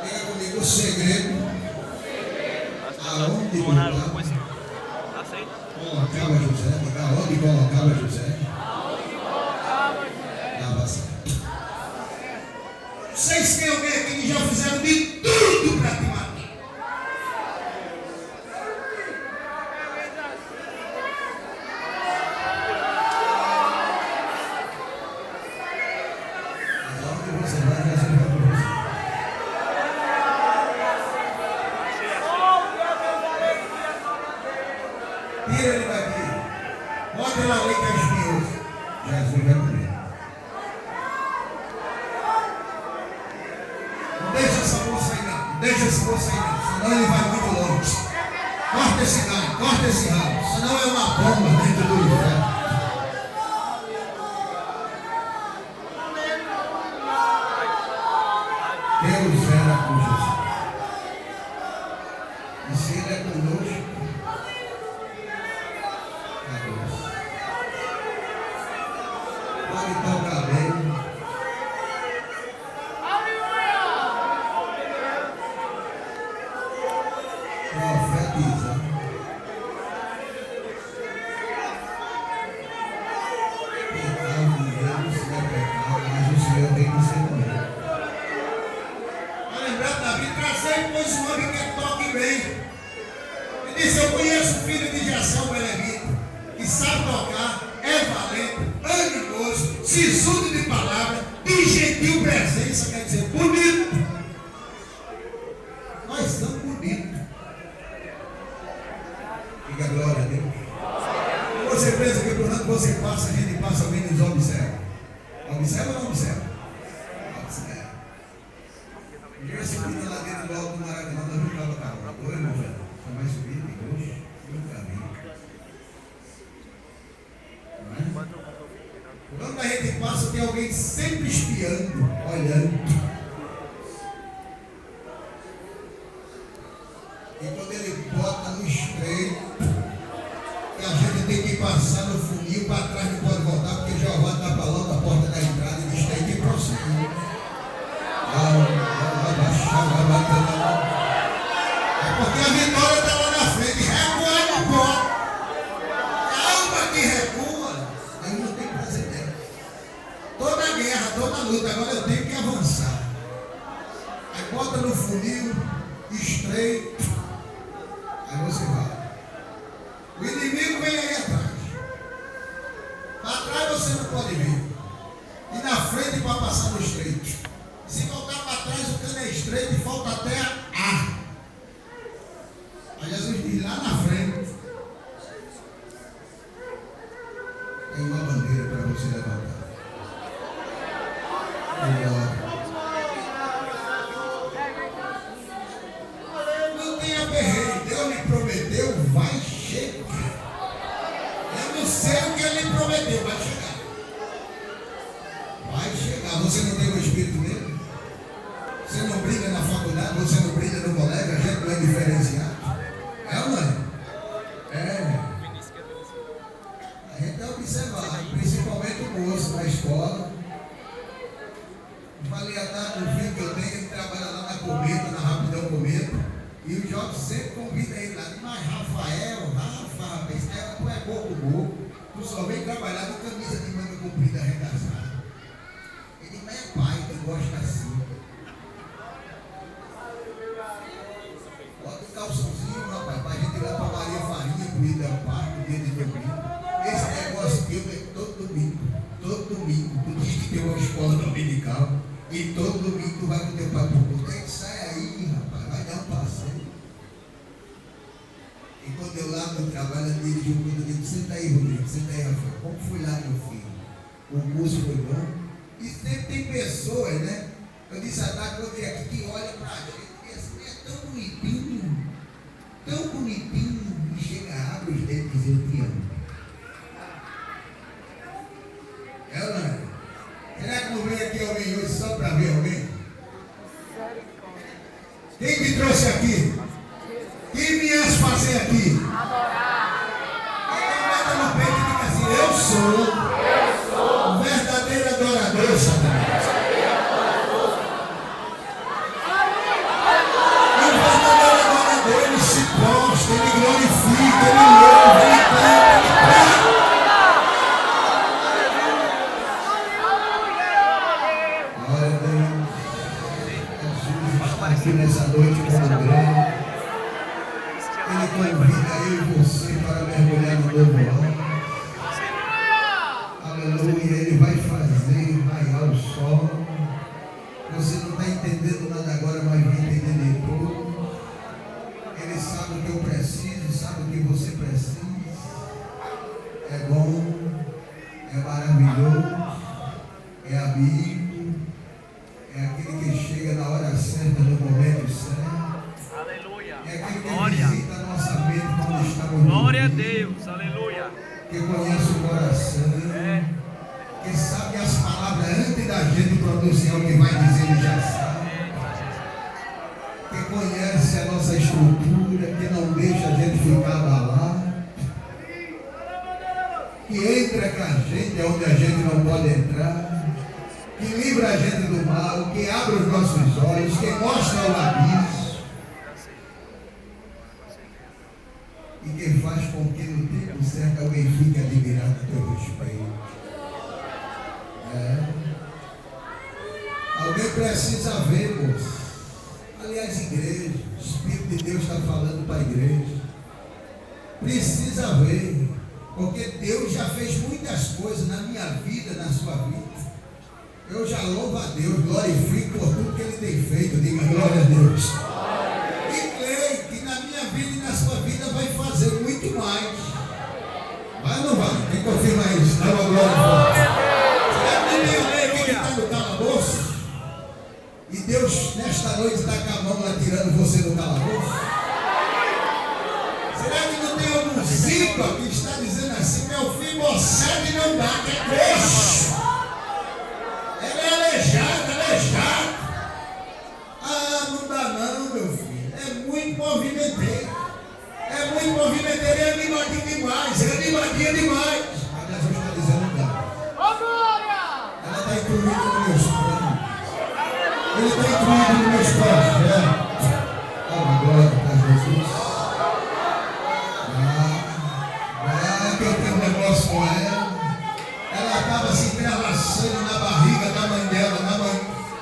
Diga comigo o segredo. Aonde colocava José? Diga aonde colocava José? Dava certo. Vocês têm alguém aqui que já fizeram de tudo para te matar? Tira ele daqui. Bota ele ali que é espinhoso. Jesus vai comer. Não deixa essa moça aí não. Não deixa esse moço aí não. Senão ele vai muito longe. Corta esse galho. Corta esse rabo. Senão é uma bomba dentro do inferno. Deus era com Jesus. E se ele é conosco, pode tocar bem. Profetiza. Pecar o dinheiro se é pecado, mas o Senhor tem que ser com ele. Vai lembrar, Davi, trazei, pois um homem que toque bem. Ele disse: eu conheço o filho de Jessé, o Belemita, que sabe tocar, é valente, animoso, sisudo de palavra, de gentil presença, quer dizer, bonito. Nós somos bonitos. Diga glória a Deus. Você pensa que por onde você passa, a gente passa, alguém nos observa. Observa ou não observa? Observa. Eu já subi na ladeira do alto do Maracanã, nós não ficava calma. Oi, irmão, velho. Você vai subir de hoje? Nunca vi. Quando a gente passa, tem alguém sempre espiando, olhando. E quando ele bota no estreito, que a gente tem que passar no funil, para trás não pode voltar, porque Jeová está falando da porta da entrada e diz: tem que prosseguir. É porque a vitória está lá na frente. Recuar não pode. A alma que recua, aí não tem prazer dela. Toda guerra, toda luta, agora eu tenho que avançar. Aí bota no funil, estreito, aí você vai. O inimigo vem aí atrás. Para trás você não pode vir. E na frente para passar no estreito. Se voltar para trás, o cano é estreito e falta até ar. Aí Jesus diz: lá na frente tem uma bandeira para você levantar. Não tenha berreiro. Deus me prometeu, vai chegar. Eu não sei o que ele prometeu, vai chegar. Vai chegar. Você não tem o Espírito dele? Você não brilha na faculdade, você não brilha no colégio, a gente não é diferenciado. É ou não é? É. A gente tem que observar, principalmente o moço na escola. Falei a tarde do filho que eu tenho, ele trabalha lá na Cometa, na Rapidão Cometa. E o Jovem sempre convida ele lá. Mas Rafael, rapaz, tu é bobo. Tu só vem trabalhar com camisa de manga comprida arregaçada. Ele não é pai que gosta assim. Bota o calçãozinho, rapaz, pra gente ir lá pra Maria Farinha, comida ao parque, dia de domingo. Esse negócio aqui é todo domingo. Todo domingo. Tu diz que tem uma escola dominical. E todo domingo tu vai com teu pai pro culto. Aí sai aí, rapaz, vai dar um passeio. E quando eu lá no trabalho, eu dirijo o culto, eu digo: senta aí, Rodrigo, senta aí, Rafael. Como foi lá, meu filho? O curso foi bom? E sempre tem pessoas, né? Eu disse a tarde, eu vi aqui, que olha pra gente. É tão bonitinho, e chega, abre os dedos e diz: eu te amo. É ou não é? Será que não vem aqui alguém hoje só para ver alguém? Quem me trouxe aqui? Quem me faz fazer aqui? Adorar. Então bota no peito e diga assim: eu sou um verdadeiro adorador, Satanás. Glória a Deus. Jesus está aqui nessa noite com o grande. Ele convida eu e você para mergulhar no novo ano. Aleluia. Ele vai fazer raiar o sol. Você não está entendendo nada agora, mas vai entender depois. Ele sabe o que eu preciso, sabe o que você precisa. É bom, é maravilhoso, é amigo, é aquele que chega na hora certa, no momento certo. Aleluia. É aquele que visita a nossa mente quando estamos Glória a Deus. Aleluia. Que conhece o coração. Que sabe as palavras antes da gente pronunciar o que vai dizer, ele já sabe. Que conhece a nossa estrutura, que não deixa a gente ficar abalado. Que entra com a gente onde a gente não pode entrar. Que livra a gente do mal, que abre os nossos olhos, que mostra o abismo. E que faz com que no tempo certo alguém fique admirado do teu respeito. Alguém precisa ver, moço. Aliás, igreja, o Espírito de Deus está falando para a igreja. Precisa ver, porque Deus já fez muitas coisas na minha vida, na sua vida. Eu já louvo a Deus, glorifico por tudo que Ele tem feito. Diga glória a Deus. E creio que na minha vida e na sua vida vai fazer muito mais. Vai ou não vai? Quem confirma isso? Dá uma glória a Deus. Que está no calabouço e Deus nesta noite está com a mão lá tirando você do calabouço? Será que não tem algum zico que está dizendo assim: meu filho, você não dá, que é coxo, ele é aleijado. Ah, não dá não, meu filho, é muito movimenteiro, ele é animadinho demais, mas Jesus está dizendo: não dá. Ela está incluída nos meus planos. Ele está incluído nos meus projetos. Glória para Jesus. Que eu tenho um negócio com ela. Ela estava se entrelaçando na barriga da mãe dela.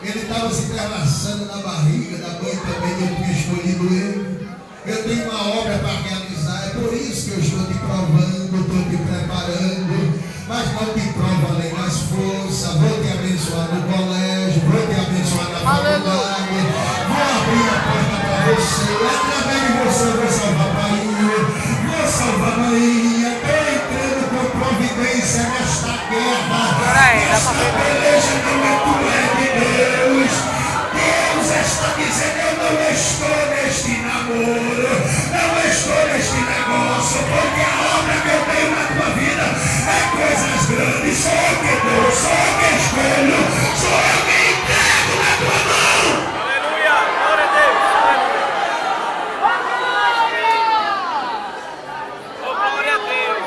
Ele estava se entrelaçando na barriga da mãe também. Eu tinha escolhido ele. Eu tenho uma obra para realizar. É por isso que eu estou te provando, estou te preparando. Mas não te prova além das forças. Vou te abençoar no colégio, vou te abençoar na faculdade, vou abrir a porta para você. Através de você eu vou salvar a Bahia, vou salvar a Bahia. Estou entrando com providência nesta guerra. Esta peleja não é tua, é de Deus. Deus está dizendo: eu não estou neste namoro, não estou neste negócio, porque a obra que eu tenho na tua vida é coisas grandes. Sou eu que dou, sou eu que escolho, sou eu que entrego na tua mão. Aleluia. Glória a Deus. Oh, glória a Deus.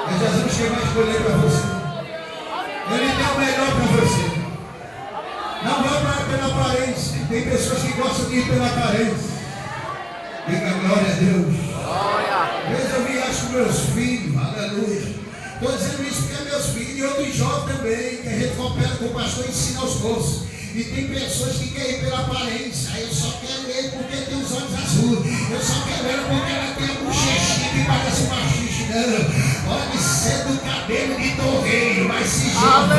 É Jesus que vai escolher para você. Ele tem o melhor para você. Não vá pela aparência. Tem pessoas que gostam de ir pela aparência. Diga glória a Deus. Eu viajo com meus filhos. Aleluia. Estou dizendo isso porque é meus filhos e outros jovens também, que a gente coopera com o pastor e ensina aos cursos. E tem pessoas que querem ir pela aparência. Eu só quero ele porque tem os olhos azuis. Eu só quero ela porque ela tem a bochechinha que parece um machista. Pode ser do cabelo de torreiro, mas se joga